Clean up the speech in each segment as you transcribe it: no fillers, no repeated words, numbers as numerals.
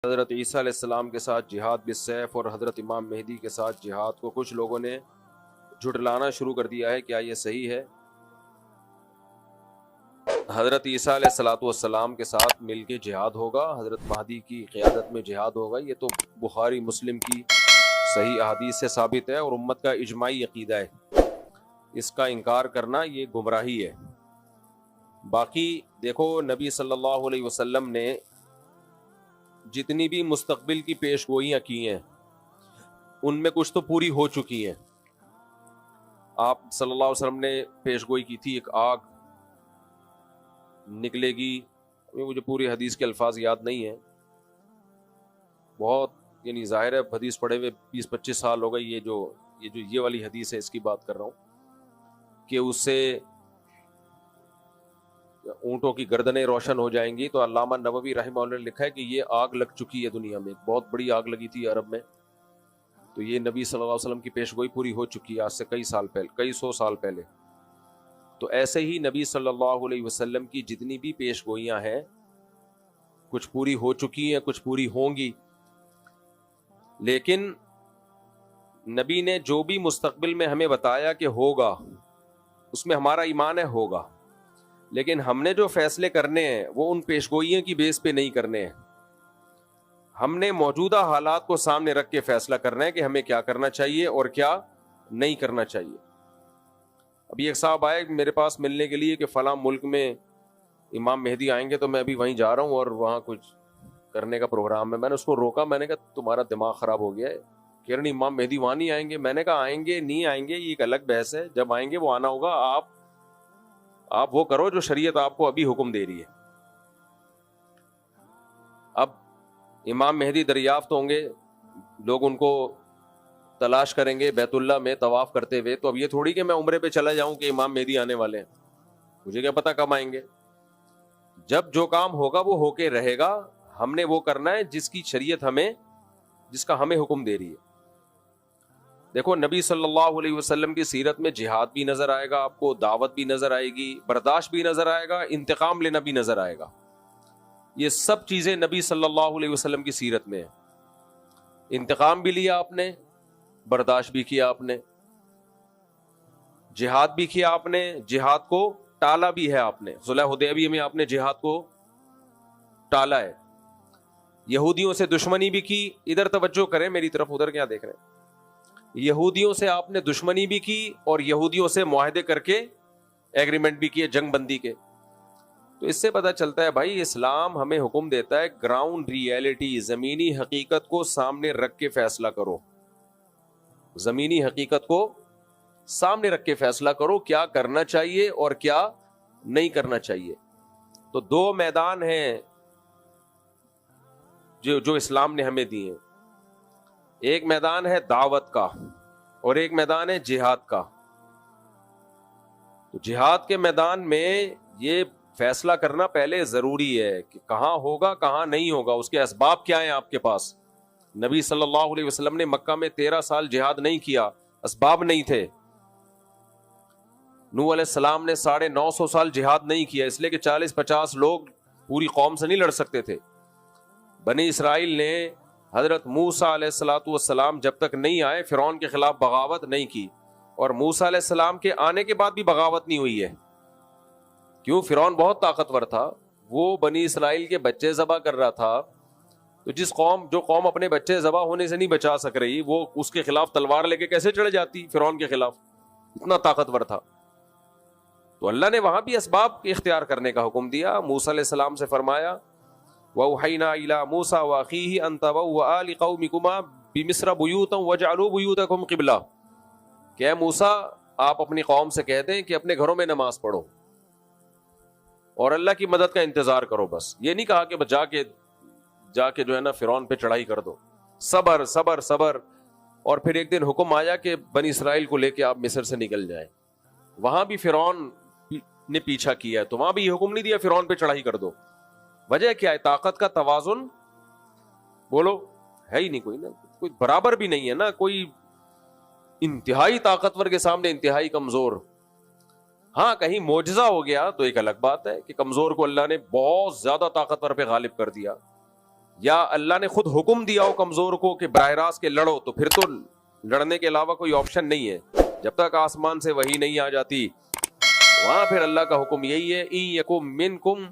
حضرت عیسیٰ علیہ السلام کے ساتھ جہاد بالسیف اور حضرت امام مہدی کے ساتھ جہاد کو کچھ لوگوں نے جھٹلانا شروع کر دیا ہے، کیا یہ صحیح ہے؟ حضرت عیسیٰ علیہ السلام کے ساتھ مل کے جہاد ہوگا، حضرت مہدی کی قیادت میں جہاد ہوگا، یہ تو بخاری مسلم کی صحیح احادیث سے ثابت ہے اور امت کا اجماعی عقیدہ ہے، اس کا انکار کرنا یہ گمراہی ہے۔ باقی دیکھو، نبی صلی اللہ علیہ وسلم نے جتنی بھی مستقبل کی پیش گوئیاں کی ہیں ان میں کچھ تو پوری ہو چکی ہیں۔ آپ صلی اللہ علیہ وسلم نے پیش گوئی کی تھی ایک آگ نکلے گی، مجھے پوری حدیث کے الفاظ یاد نہیں ہیں، بہت یعنی ظاہر ہے حدیث پڑھے ہوئے 20-25 سال ہو گئے، یہ والی حدیث ہے، اس کی بات کر رہا ہوں کہ اس سے اونٹوں کی گردنیں روشن ہو جائیں گی۔ تو علامہ نووی رحمہ اللہ نے لکھا ہے کہ یہ آگ لگ چکی ہے دنیا میں، ایک بہت بڑی آگ لگی تھی عرب میں، تو یہ نبی صلی اللہ علیہ وسلم کی پیش گوئی پوری ہو چکی ہے آج سے کئی سو سال پہلے۔ تو ایسے ہی نبی صلی اللہ علیہ وسلم کی جتنی بھی پیش گوئیاں ہیں کچھ پوری ہو چکی ہیں، کچھ پوری ہوں گی، لیکن نبی نے جو بھی مستقبل میں ہمیں بتایا کہ ہوگا اس میں ہمارا ایمان ہے ہوگا، لیکن ہم نے جو فیصلے کرنے ہیں وہ ان پیشگوئیوں کی بیس پہ نہیں کرنے ہیں، ہم نے موجودہ حالات کو سامنے رکھ کے فیصلہ کرنا ہے کہ ہمیں کیا کرنا چاہیے اور کیا نہیں کرنا چاہیے۔ ابھی ایک صاحب آئے میرے پاس ملنے کے لیے کہ فلاں ملک میں امام مہدی آئیں گے، تو میں ابھی وہیں جا رہا ہوں اور وہاں کچھ کرنے کا پروگرام ہے۔ میں نے اس کو روکا، میں نے کہا تمہارا دماغ خراب ہو گیا ہے، کہہ رہے امام مہدی وہاں نہیں آئیں گے۔ میں نے کہا آئیں گے نہیں آئیں گے یہ ایک الگ بحث ہے، جب آئیں گے وہ آنا ہوگا، آپ وہ کرو جو شریعت آپ کو ابھی حکم دے رہی ہے۔ اب امام مہدی دریافت ہوں گے، لوگ ان کو تلاش کریں گے بیت اللہ میں طواف کرتے ہوئے، تو اب یہ تھوڑی کہ میں عمرے پہ چلا جاؤں کہ امام مہدی آنے والے ہیں، مجھے کیا پتا کب آئیں گے۔ جب جو کام ہوگا وہ ہو کے رہے گا، ہم نے وہ کرنا ہے جس کی شریعت جس کا ہمیں حکم دے رہی ہے۔ دیکھو نبی صلی اللہ علیہ وسلم کی سیرت میں جہاد بھی نظر آئے گا آپ کو، دعوت بھی نظر آئے گی، برداشت بھی نظر آئے گا، انتقام لینا بھی نظر آئے گا، یہ سب چیزیں نبی صلی اللہ علیہ وسلم کی سیرت میں ہیں۔ انتقام بھی لیا آپ نے، برداشت بھی کیا آپ نے، جہاد بھی کیا آپ نے، جہاد کو ٹالا بھی ہے آپ نے، صلح حدیبیہ میں آپ نے جہاد کو ٹالا ہے، یہودیوں سے دشمنی بھی کی۔ ادھر توجہ کریں میری طرف، ادھر کیا دیکھ رہے ہیں؟ یہودیوں سے آپ نے دشمنی بھی کی اور یہودیوں سے معاہدے کر کے ایگریمنٹ بھی کیے جنگ بندی کے۔ تو اس سے پتہ چلتا ہے بھائی اسلام ہمیں حکم دیتا ہے گراؤنڈ ریئلٹی، زمینی حقیقت کو سامنے رکھ کے فیصلہ کرو، زمینی حقیقت کو سامنے رکھ کے فیصلہ کرو کیا کرنا چاہیے اور کیا نہیں کرنا چاہیے۔ تو دو میدان ہیں جو اسلام نے ہمیں دی ہیں، ایک میدان ہے دعوت کا اور ایک میدان ہے جہاد کا۔ تو جہاد کے میدان میں یہ فیصلہ کرنا پہلے ضروری ہے کہ کہاں ہوگا کہاں نہیں ہوگا، اس کے اسباب کیا ہیں آپ کے پاس۔ نبی صلی اللہ علیہ وسلم نے مکہ میں 13 سال جہاد نہیں کیا، اسباب نہیں تھے۔ نوح علیہ السلام نے 950 سال جہاد نہیں کیا، اس لیے کہ 40-50 لوگ پوری قوم سے نہیں لڑ سکتے تھے۔ بنی اسرائیل نے حضرت موسیٰ علیہ السلام جب تک نہیں آئے فرعون کے خلاف بغاوت نہیں کی، اور موسیٰ علیہ السلام کے آنے کے بعد بھی بغاوت نہیں ہوئی ہے۔ کیوں؟ فرعون بہت طاقتور تھا، وہ بنی اسرائیل کے بچے ذبح کر رہا تھا، تو جو قوم اپنے بچے ذبح ہونے سے نہیں بچا سک رہی، وہ اس کے خلاف تلوار لے کے کیسے چڑھ جاتی فرعون کے خلاف؟ اتنا طاقتور تھا۔ تو اللہ نے وہاں بھی اسباب اختیار کرنے کا حکم دیا۔ موسیٰ علیہ السلام سے فرمایا وَأَوْحَيْنَا إِلَىٰ مُوسَىٰ وَأَخِيهِ أَن تَبَوَّآ لِقَوْمِكُمَا بِمِصْرَ بُيُوتًا وَاجْعَلُوا بُيُوتَكُمْ قِبْلَةً، کہ اے موسیٰ آپ اپنی قوم سے کہہ دیں کہ اپنے گھروں میں نماز پڑھو اور اللہ کی مدد کا انتظار کرو۔ بس یہ نہیں کہا کہ جا کے جو ہے نا فرعون پہ چڑھائی کر دو، صبر صبر صبر۔ اور پھر ایک دن حکم آیا کہ بنی اسرائیل کو لے کے آپ مصر سے نکل جائیں، وہاں بھی فرعون نے پیچھا کیا، تو وہاں بھی یہ حکم نہیں دیا فرعون پہ چڑھائی کر دو۔ وجہ کیا ہے؟ طاقت کا توازن بولو ہے ہی نہیں، کوئی برابر بھی نہیں ہے نا، کوئی انتہائی طاقتور کے سامنے انتہائی کمزور۔ ہاں کہیں معجزہ ہو گیا تو ایک الگ بات ہے کہ کمزور کو اللہ نے بہت زیادہ طاقتور پہ غالب کر دیا، یا اللہ نے خود حکم دیا ہو کمزور کو کہ براہ راست کے لڑو, تو پھر تو لڑنے کے علاوہ کوئی آپشن نہیں ہے. جب تک آسمان سے وحی نہیں آ جاتی وہاں پھر اللہ کا حکم یہی ہے, ان یکم منکم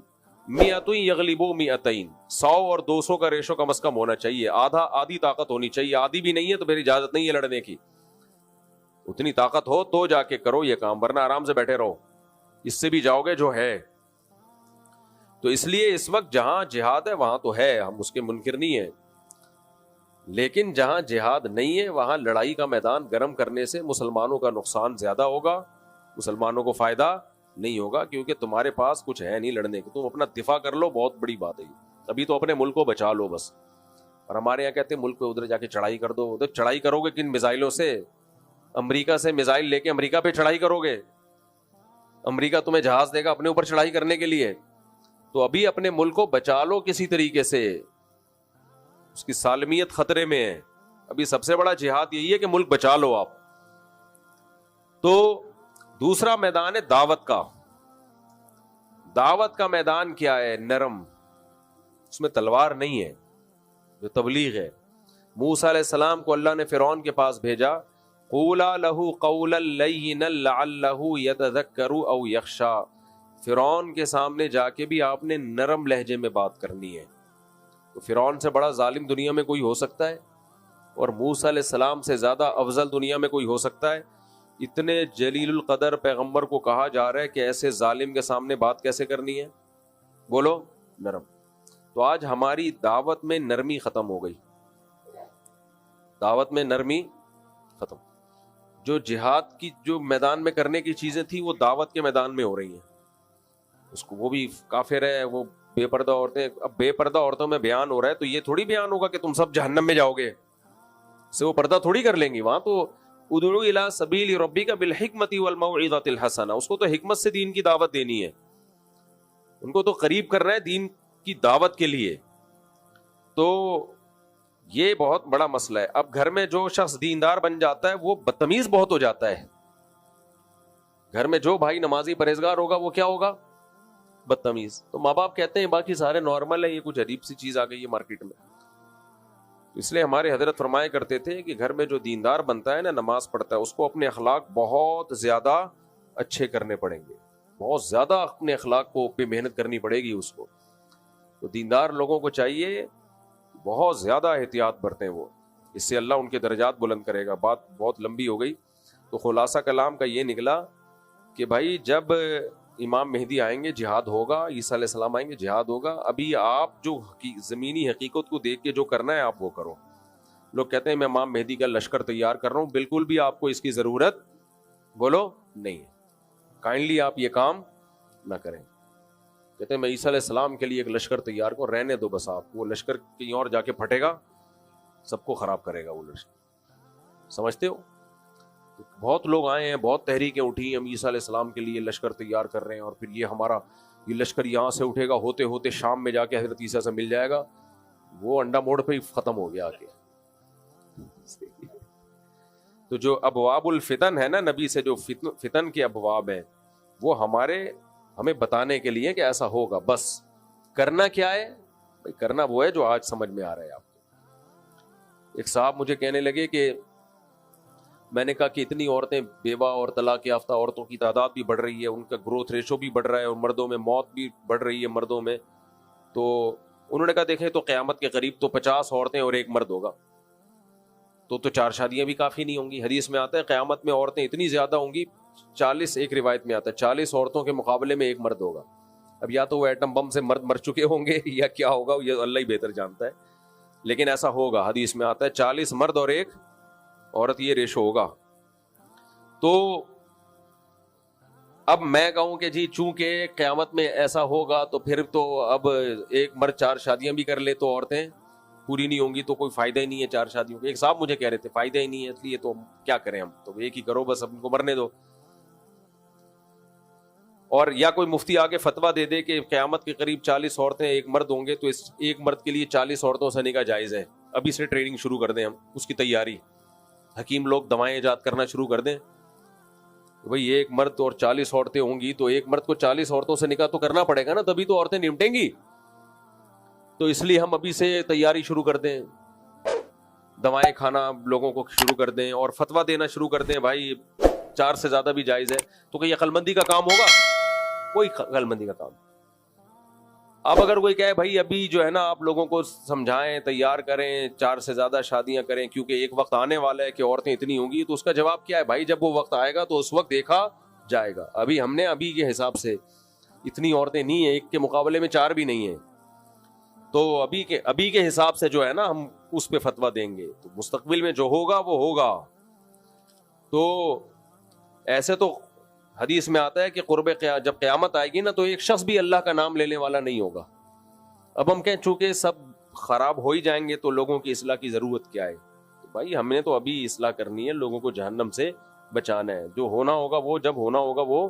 مئۃ یغلبوا مئتین, 100 اور 200 کا ریشو کم از کم ہونا چاہیے, آدھی طاقت ہونی چاہیے. آدھی بھی نہیں ہے تو پھر اجازت نہیں ہے لڑنے کی. اتنی طاقت ہو تو جا کے کرو یہ کام, ورنہ آرام سے بیٹھے رہو, اس سے بھی جاؤ گے جو ہے. تو اس لیے اس وقت جہاں جہاد ہے وہاں تو ہے, ہم اس کے منکر نہیں ہیں, لیکن جہاں جہاد نہیں ہے وہاں لڑائی کا میدان گرم کرنے سے مسلمانوں کا نقصان زیادہ ہوگا, مسلمانوں کو فائدہ نہیں ہوگا, کیونکہ تمہارے پاس کچھ ہے نہیں لڑنے کے. تم اپنا دفاع کر لو, بہت بڑی بات ہے. ابھی تو اپنے ملک کو بچا لو بس. اور ہمارے یہاں کہتے ہیں ملک پہ ادھر جا کے چڑھائی کر دو. ادھر چڑھائی کرو گے کن میزائلوں سے؟ امریکہ سے میزائل لے کے امریکہ پہ چڑھائی کرو گے؟ امریکہ تمہیں جہاز دے گا اپنے اوپر چڑھائی کرنے کے لیے؟ تو ابھی اپنے ملک کو بچا لو کسی طریقے سے, اس کی سالمیت خطرے میں ہے. ابھی سب سے بڑا جہاد یہی ہے کہ ملک بچا لو آپ. تو دوسرا میدان ہے دعوت کا. دعوت کا میدان کیا ہے؟ نرم, اس میں تلوار نہیں ہے. جو تبلیغ ہے, موسیٰ علیہ السلام کو اللہ نے فرعون کے پاس بھیجا, قولا لہ قولا لینا لعلہ یتذکر او یخشی. فرعون کے سامنے جا کے بھی آپ نے نرم لہجے میں بات کرنی ہے. تو فرعون سے بڑا ظالم دنیا میں کوئی ہو سکتا ہے؟ اور موسیٰ علیہ السلام سے زیادہ افضل دنیا میں کوئی ہو سکتا ہے؟ اتنے جلیل القدر پیغمبر کو کہا جا رہا ہے کہ ایسے ظالم کے سامنے بات کیسے کرنی ہے؟ بولو, نرم. تو آج ہماری دعوت میں نرمی ختم ہو گئی, دعوت میں نرمی ختم. جو جہاد کی جو میدان میں کرنے کی چیزیں تھیں وہ دعوت کے میدان میں ہو رہی ہیں. اس کو وہ بھی کافر ہے, وہ بے پردہ عورتیں. اب بے پردہ عورتوں میں بیان ہو رہا ہے تو یہ تھوڑی بیان ہوگا کہ تم سب جہنم میں جاؤ گے, سے وہ پردہ تھوڑی کر لیں گی. وہاں تو ادعو الی سبیل ربک بالحکمۃ والموعظۃ الحسنہ, اس کو تو حکمت سے دین کی دعوت دینی ہے, ان کو تو قریب کر رہے ہیں دین کی دعوت کے لیے. تو یہ بہت بڑا مسئلہ ہے. اب گھر میں جو شخص دیندار بن جاتا ہے وہ بدتمیز بہت ہو جاتا ہے. گھر میں جو بھائی نمازی پرہیزگار ہوگا وہ کیا ہوگا؟ بدتمیز. تو ماں باپ کہتے ہیں باقی سارے نارمل ہیں, یہ کچھ عجیب سی چیز آ گئی ہے مارکیٹ میں. اس لیے ہمارے حضرت فرمایا کرتے تھے کہ گھر میں جو دیندار بنتا ہے نا, نماز پڑھتا ہے, اس کو اپنے اخلاق بہت زیادہ اچھے کرنے پڑیں گے, بہت زیادہ اپنے اخلاق کو پہ محنت کرنی پڑے گی اس کو. تو دیندار لوگوں کو چاہیے بہت زیادہ احتیاط برتیں وہ, اس سے اللہ ان کے درجات بلند کرے گا. بات بہت لمبی ہو گئی, تو خلاصہ کلام کا یہ نکلا کہ بھائی جب امام مہدی آئیں گے جہاد ہوگا, عیسیٰ علیہ السلام آئیں گے جہاد ہوگا. ابھی آپ جو زمینی حقیقت کو دیکھ کے جو کرنا ہے آپ وہ کرو. لوگ کہتے ہیں میں امام مہدی کا لشکر تیار کر رہا ہوں, بالکل بھی آپ کو اس کی ضرورت بولو نہیں ہے. کائنڈلی آپ یہ کام نہ کریں. کہتے ہیں میں عیسیٰ علیہ السلام کے لیے ایک لشکر تیار کو, رہنے دو بس آپ. وہ لشکر کہیں اور جا کے پھٹے گا, سب کو خراب کرے گا وہ لشکر. سمجھتے ہو؟ بہت لوگ آئے ہیں, بہت تحریکیں اٹھی, ہم عیسیٰ علیہ السلام کے لیے لشکر تیار کر رہے ہیں, اور پھر یہ ہمارا یہ لشکر یہاں سے اٹھے گا, ہوتے ہوتے شام میں جا کے حضرت عیسیٰ سے مل جائے گا. وہ انڈا موڑ پہ ہی ختم ہو گیا آ کے. تو جو ابواب الفتن ہے نا, نبی سے جو فتن کے ابواب ہیں, وہ ہمیں بتانے کے لیے کہ ایسا ہوگا. بس کرنا کیا ہے بھائی؟ کرنا وہ ہے جو آج سمجھ میں آ رہا ہے آپ کو. ایک صاحب مجھے کہنے لگے کہ میں نے کہا کہ اتنی عورتیں بیوہ اور طلاق یافتہ عورتوں کی تعداد بھی بڑھ رہی ہے, ان کا گروتھ ریشو بھی بڑھ رہا ہے, اور مردوں میں موت بھی بڑھ رہی ہے مردوں میں. تو انہوں نے کہا دیکھیں تو قیامت کے قریب تو 50 عورتیں اور ایک مرد ہوگا, تو 4 شادیاں بھی کافی نہیں ہوں گی. حدیث میں آتا ہے قیامت میں عورتیں اتنی زیادہ ہوں گی, 40 ایک روایت میں آتا ہے 40 عورتوں کے مقابلے میں ایک مرد ہوگا. اب یا تو وہ ایٹم بم سے مرد مر چکے ہوں گے یا کیا ہوگا, یہ اللہ ہی بہتر جانتا ہے, لیکن ایسا ہوگا. حدیث میں آتا ہے 40 مرد اور ایک عورت, یہ ریشو ہوگا. تو اب میں کہوں کہ جی چونکہ قیامت میں ایسا ہوگا تو پھر تو اب ایک مرد 4 شادیاں بھی کر لے تو عورتیں پوری نہیں ہوں گی, تو کوئی فائدہ ہی نہیں ہے 4 شادیوں کا. ایک صاحب مجھے کہہ رہے تھے فائدہ ہی نہیں ہے, اس لیے تو کیا کریں ہم, تو ایک ہی کرو بس, اب ان کو مرنے دو. اور یا کوئی مفتی آگے فتویٰ دے دے کہ قیامت کے قریب 40 عورتیں ایک مرد ہوں گے, تو اس ایک مرد کے لیے 40 عورتوں سے نکاح جائز ہے. ابھی سے ٹریننگ شروع کر دیں ہم, اس کی تیاری. حکیم لوگ دوائیں ایجاد کرنا شروع کر دیں. بھئی ایک مرد اور 40 عورتیں ہوں گی, تو ایک مرد کو 40 عورتوں سے نکاح تو کرنا پڑے گا نا, تبھی تو عورتیں نمٹیں گی. تو اس لیے ہم ابھی سے تیاری شروع کر دیں, دوائیں کھانا لوگوں کو شروع کر دیں اور فتویٰ دینا شروع کر دیں بھائی 4 سے زیادہ بھی جائز ہے, تو کہ یہ عقل مندی کا کام ہوگا؟ کوئی عقل مندی کا کام. اب اگر کوئی کہے بھائی ابھی جو ہے نا آپ لوگوں کو سمجھائیں, تیار کریں, 4 سے زیادہ شادیاں کریں کیونکہ ایک وقت آنے والا ہے کہ عورتیں اتنی ہوں گی, تو اس کا جواب کیا ہے بھائی جب وہ وقت آئے گا تو اس وقت دیکھا جائے گا. ابھی ہم نے ابھی کے حساب سے اتنی عورتیں نہیں ہیں, ایک کے مقابلے میں 4 بھی نہیں ہیں, تو ابھی کے حساب سے جو ہے نا ہم اس پہ فتویٰ دیں گے, تو مستقبل میں جو ہوگا وہ ہوگا. تو ایسے تو حدیث میں آتا ہے کہ جب قیامت آئے گی نا تو ایک شخص بھی اللہ کا نام لینے والا نہیں ہوگا. اب ہم کہیں چونکہ سب خراب ہو ہی جائیں گے تو لوگوں کی اصلاح کی ضرورت کیا ہے؟ تو بھائی ہم نے تو ابھی اصلاح کرنی ہے, لوگوں کو جہنم سے بچانا ہے. جو ہونا ہوگا وہ جب ہونا ہوگا وہ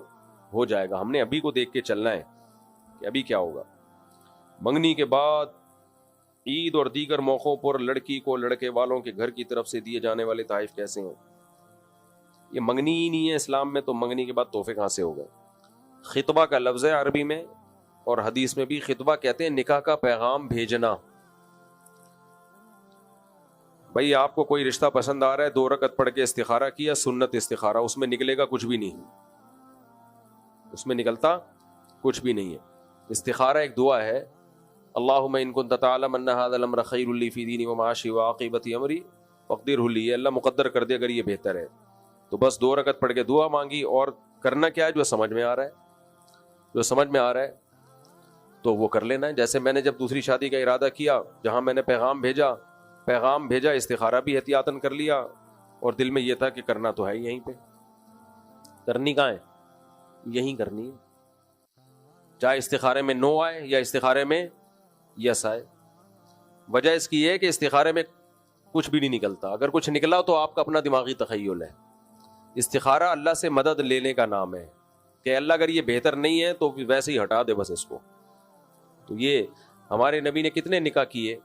ہو جائے گا. ہم نے ابھی کو دیکھ کے چلنا ہے کہ ابھی کیا ہوگا. منگنی کے بعد عید اور دیگر موقعوں پر لڑکی کو لڑکے والوں کے گھر کی طرف سے دیے جانے والے تحائف کیسے ہیں؟ یہ منگنی ہی نہیں ہے اسلام میں, تو منگنی کے بعد تحفے کہاں سے ہو گئے؟ خطبہ کا لفظ ہے عربی میں, اور حدیث میں بھی خطبہ کہتے ہیں نکاح کا پیغام بھیجنا. بھائی آپ کو کوئی رشتہ پسند آ رہا ہے, 2 رکعت پڑھ کے استخارہ کیا, سنت استخارہ, اس میں نکلے گا کچھ بھی نہیں, اس میں نکلتا کچھ بھی نہیں ہے. استخارہ ایک دعا ہے, اللہم ان کنت تعلم ان ھذا الامر خیر لی فی دینی ومعاشی وعاقبۃ امری فاقدرہ لی, اللہ مقدر کر دے اگر یہ بہتر ہے. تو بس 2 رکعت پڑھ کے دعا مانگی, اور کرنا کیا ہے جو سمجھ میں آ رہا ہے, جو سمجھ میں آ رہا ہے تو وہ کر لینا ہے. جیسے میں نے جب دوسری شادی کا ارادہ کیا, جہاں میں نے پیغام بھیجا, استخارہ بھی احتیاطاً کر لیا, اور دل میں یہ تھا کہ کرنا تو ہے یہیں پہ, کرنی کہاں ہے, یہیں کرنی ہے, چاہے استخارے میں نو آئے یا استخارے میں یس آئے. وجہ اس کی یہ ہے کہ استخارے میں کچھ بھی نہیں نکلتا, اگر کچھ نکلا تو آپ کا اپنا دماغی تخیل ہے. استخارہ اللہ سے مدد لینے کا نام ہے کہ اللہ اگر یہ بہتر نہیں ہے تو ویسے ہی ہٹا دے بس اس کو. تو یہ ہمارے نبی نے کتنے نکاح کیے.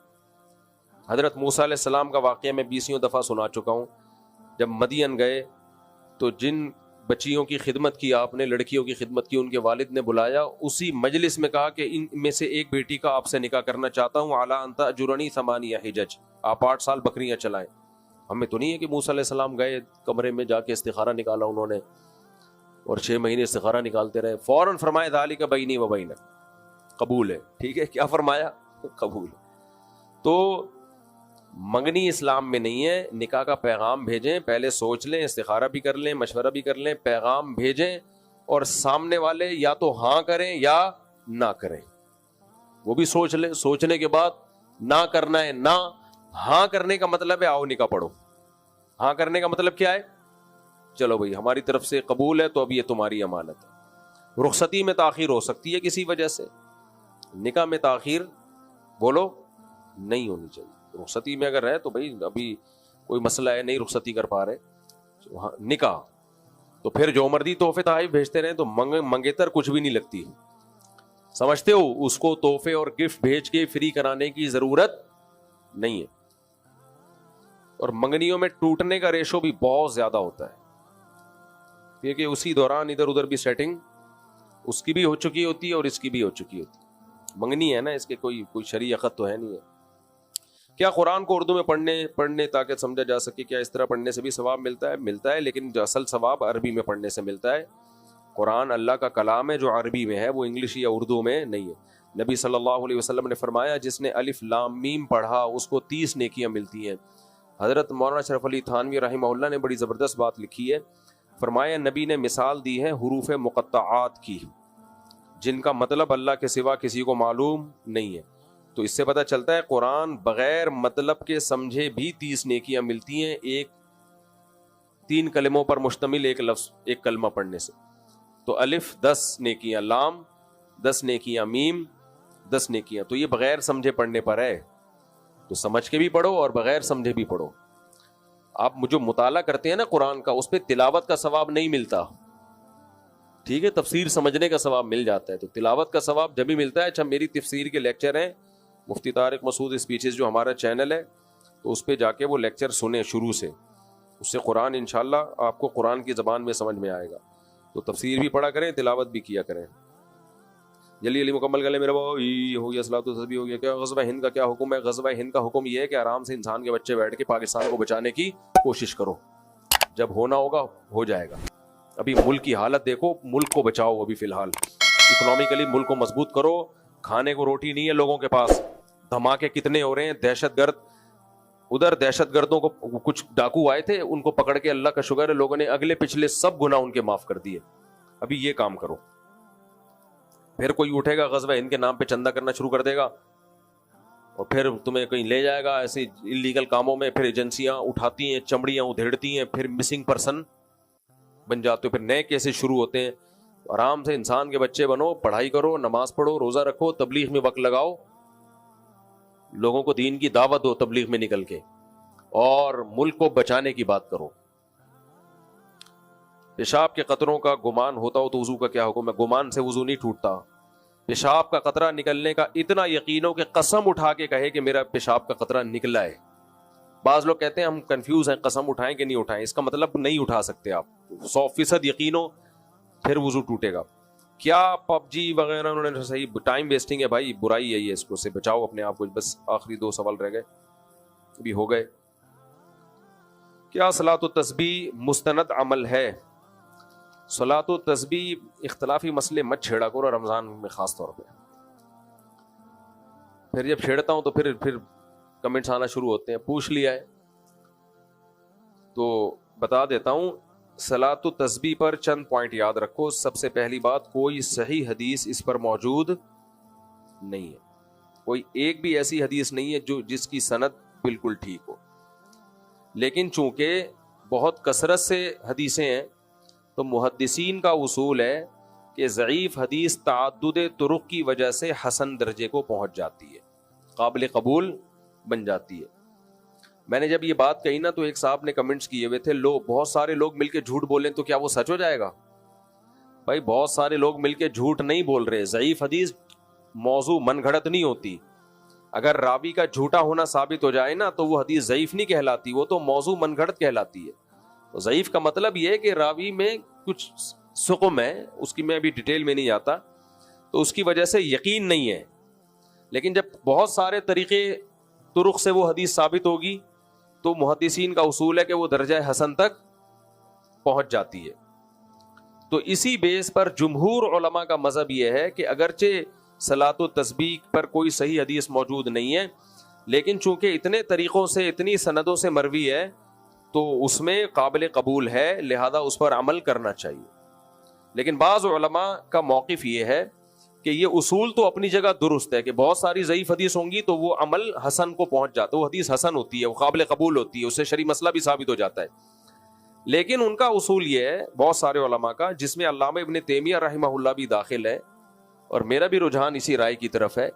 حضرت موسیٰ علیہ السلام کا واقعہ میں 20 دفعہ سنا چکا ہوں. جب مدین گئے تو جن بچیوں کی خدمت کی آپ نے, لڑکیوں کی خدمت کی, ان کے والد نے بلایا, اسی مجلس میں کہا کہ ان میں سے ایک بیٹی کا آپ سے نکاح کرنا چاہتا ہوں, اعلیٰ انت اجرنی 8 حجج, آپ 8 سال بکریاں چلائیں. ہمیں تو نہیں ہے کہ موسیٰ علیہ السلام گئے کمرے میں جا کے استخارہ نکالا انہوں نے اور 6 مہینے استخارہ نکالتے رہے. فوراً فرمایا ذالک بینی و بینک, قبول ہے. ٹھیک ہے, کیا فرمایا؟ قبول. تو منگنی اسلام میں نہیں ہے. نکاح کا پیغام بھیجیں, پہلے سوچ لیں, استخارہ بھی کر لیں, مشورہ بھی کر لیں, پیغام بھیجیں, اور سامنے والے یا تو ہاں کریں یا نہ کریں, وہ بھی سوچ لیں. سوچنے کے بعد نہ کرنا ہے نہ, ہاں کرنے کا مطلب ہے آؤ نکاح پڑھو. ہاں کرنے کا مطلب کیا ہے؟ چلو بھائی ہماری طرف سے قبول ہے تو اب یہ تمہاری امانت ہے. رخصتی میں تاخیر ہو سکتی ہے کسی وجہ سے, نکاح میں تاخیر بولو نہیں ہونی چاہیے. رخصتی میں اگر ہے تو بھائی ابھی کوئی مسئلہ ہے, نہیں رخصتی کر پا رہے, نکاح تو پھر جو مرضی تحفے تحائف بھیجتے رہے تو منگیتر کچھ بھی نہیں لگتی. سمجھتے ہو, اس کو تحفے اور گفٹ بھیج کے فری کرانے کی ضرورت نہیں ہے. اور منگنیوں میں ٹوٹنے کا ریشو بھی بہت زیادہ ہوتا ہے, کیونکہ اسی دوران ادھر ادھر بھی سیٹنگ اس کی بھی ہو چکی ہوتی ہے اور اس کی بھی ہو چکی ہوتی ہے. منگنی ہے نا, اس کے کوئی شرعی عقد تو ہے نہیں ہے. کیا قرآن کو اردو میں پڑھنے تاکہ سمجھا جا سکے, کیا اس طرح پڑھنے سے بھی ثواب ملتا ہے, لیکن جو اصل ثواب عربی میں پڑھنے سے ملتا ہے. قرآن اللہ کا کلام ہے جو عربی میں ہے, وہ انگلش یا اردو میں نہیں ہے. نبی صلی اللہ علیہ وسلم نے فرمایا جس نے الف لام میم پڑھا اس کو 30 نیکیاں ملتی ہیں. حضرت مولانا اشرف علی تھانوی رحمہ اللہ نے بڑی زبردست بات لکھی ہے. فرمایا نبی نے مثال دی ہے حروف مقطعات کی, جن کا مطلب اللہ کے سوا کسی کو معلوم نہیں ہے. تو اس سے پتہ چلتا ہے قرآن بغیر مطلب کے سمجھے بھی 30 نیکیاں ملتی ہیں, 3 کلموں پر مشتمل ایک لفظ, ایک کلمہ پڑھنے سے. تو الف 10 نیکیاں, لام 10 نیکیاں, میم 10 نیکیاں. تو یہ بغیر سمجھے پڑھنے پر ہے, تو سمجھ کے بھی پڑھو اور بغیر سمجھے بھی پڑھو. آپ جو مطالعہ کرتے ہیں نا قرآن کا, اس پہ تلاوت کا ثواب نہیں ملتا. ٹھیک ہے, تفسیر سمجھنے کا ثواب مل جاتا ہے, تو تلاوت کا ثواب جب بھی ملتا ہے. اچھا, میری تفسیر کے لیکچر ہیں مفتی طارق مسعود اسپیچز جو ہمارا چینل ہے, تو اس پہ جا کے وہ لیکچر سنیں شروع سے, اس سے قرآن انشاءاللہ آپ کو قرآن کی زبان میں سمجھ میں آئے گا. تو تفسیر بھی پڑھا کریں, تلاوت بھی کیا کریں. جلدی جلدی مکمل کر لیں میرے بھائی. یہ ہو گیا صلاۃ و تسبیح ہو گیا. کیا غزوہ ہند کا کیا حکم ہے؟ غزوہ ہند کا حکم یہ ہے کہ آرام سے انسان کے بچے بیٹھ کے پاکستان کو بچانے کی کوشش کرو. جب ہونا ہوگا ہو جائے گا. ابھی ملک کی حالت دیکھو, ملک کو بچاؤ. ابھی فی الحال اکنامکلی ملک کو مضبوط کرو. کھانے کو روٹی نہیں ہے لوگوں کے پاس. دھماکے کتنے ہو رہے ہیں, دہشت گرد ادھر, دہشت گردوں کو کچھ ڈاکو آئے تھے, ان کو پکڑ کے اللہ کا شکر ہے لوگوں نے اگلے پچھلے سب گناہ ان کے معاف کر دیے. ابھی یہ کام کرو. پھر کوئی اٹھے گا غزوہ ہند کے نام پہ چندہ کرنا شروع کر دے گا اور پھر تمہیں کہیں لے جائے گا ایسے انلیگل کاموں میں. پھر ایجنسیاں اٹھاتی ہیں, چمڑیاں ادھیڑتی ہیں, پھر مسنگ پرسن بن جاتے ہو, پھر نئے کیسز شروع ہوتے ہیں. آرام سے انسان کے بچے بنو, پڑھائی کرو, نماز پڑھو, روزہ رکھو, تبلیغ میں وقت لگاؤ, لوگوں کو دین کی دعوت دو تبلیغ میں نکل کے, اور ملک کو بچانے کی بات کرو. پیشاب کے قطروں کا گمان ہوتا ہو تو وضو کا کیا حکم ہے؟ گمان سے وضو نہیں ٹوٹتا. پیشاب کا قطرہ نکلنے کا اتنا یقین ہو کہ قسم اٹھا کے کہے کہ میرا پیشاب کا قطرہ نکلا ہے. بعض لوگ کہتے ہیں ہم کنفیوز ہیں, قسم اٹھائیں کہ نہیں اٹھائیں. اس کا مطلب نہیں اٹھا سکتے آپ. 100% یقین ہو پھر وضو ٹوٹے گا. کیا پب جی وغیرہ انہوں نے صحیح ٹائم ویسٹنگ ہے بھائی, برائی ہے یہ, اس کو سے بچاؤ اپنے آپ کو. بس آخری 2 سوال رہ گئے, ابھی ہو گئے. کیا صلاۃ و تسبیح مستند عمل ہے؟ صلاۃ و تسبیح اختلافی مسئلے مت چھیڑا کرو رمضان میں خاص طور پہ. پھر جب چھیڑتا ہوں تو پھر کمنٹس آنا شروع ہوتے ہیں. پوچھ لیا ہے تو بتا دیتا ہوں. صلاۃ و تسبیح پر چند پوائنٹ یاد رکھو. سب سے پہلی بات, کوئی صحیح حدیث اس پر موجود نہیں ہے. کوئی ایک بھی ایسی حدیث نہیں ہے جس کی سند بالکل ٹھیک ہو. لیکن چونکہ بہت کثرت سے حدیثیں ہیں تو محدثین کا اصول ہے کہ ضعیف حدیث تعدد طرق کی وجہ سے حسن درجے کو پہنچ جاتی ہے, قابل قبول بن جاتی ہے. میں نے جب یہ بات کہی نا تو ایک صاحب نے کمنٹس کیے ہوئے تھے, بہت سارے لوگ مل کے جھوٹ بولیں تو کیا وہ سچ ہو جائے گا؟ بھائی بہت سارے لوگ مل کے جھوٹ نہیں بول رہے. ضعیف حدیث موضوع من گھڑت نہیں ہوتی. اگر راوی کا جھوٹا ہونا ثابت ہو جائے نا تو وہ حدیث ضعیف نہیں کہلاتی, وہ تو موضوع من گھڑت کہلاتی ہے. تو ضعیف کا مطلب یہ ہے کہ راوی میں کچھ سقم ہے, اس کی میں ابھی ڈیٹیل میں نہیں آتا, تو اس کی وجہ سے یقین نہیں ہے. لیکن جب بہت سارے طریقے طرق سے وہ حدیث ثابت ہوگی تو محدثین کا اصول ہے کہ وہ درجہ حسن تک پہنچ جاتی ہے. تو اسی بیس پر جمہور علماء کا مذہب یہ ہے کہ اگرچہ صلاۃ و تسبیح پر کوئی صحیح حدیث موجود نہیں ہے, لیکن چونکہ اتنے طریقوں سے اتنی سندوں سے مروی ہے تو اس میں قابل قبول ہے, لہذا اس پر عمل کرنا چاہیے. لیکن بعض علماء کا موقف یہ ہے کہ یہ اصول تو اپنی جگہ درست ہے کہ بہت ساری ضعیف حدیث ہوں گی تو وہ عمل حسن کو پہنچ جاتا ہے, وہ حدیث حسن ہوتی ہے, وہ قابل قبول ہوتی ہے, اس سے شرعی مسئلہ بھی ثابت ہو جاتا ہے. لیکن ان کا اصول یہ ہے بہت سارے علماء کا, جس میں علامہ ابن تیمیہ رحمہ اللہ بھی داخل ہے, اور میرا بھی رجحان اسی رائے کی طرف ہے,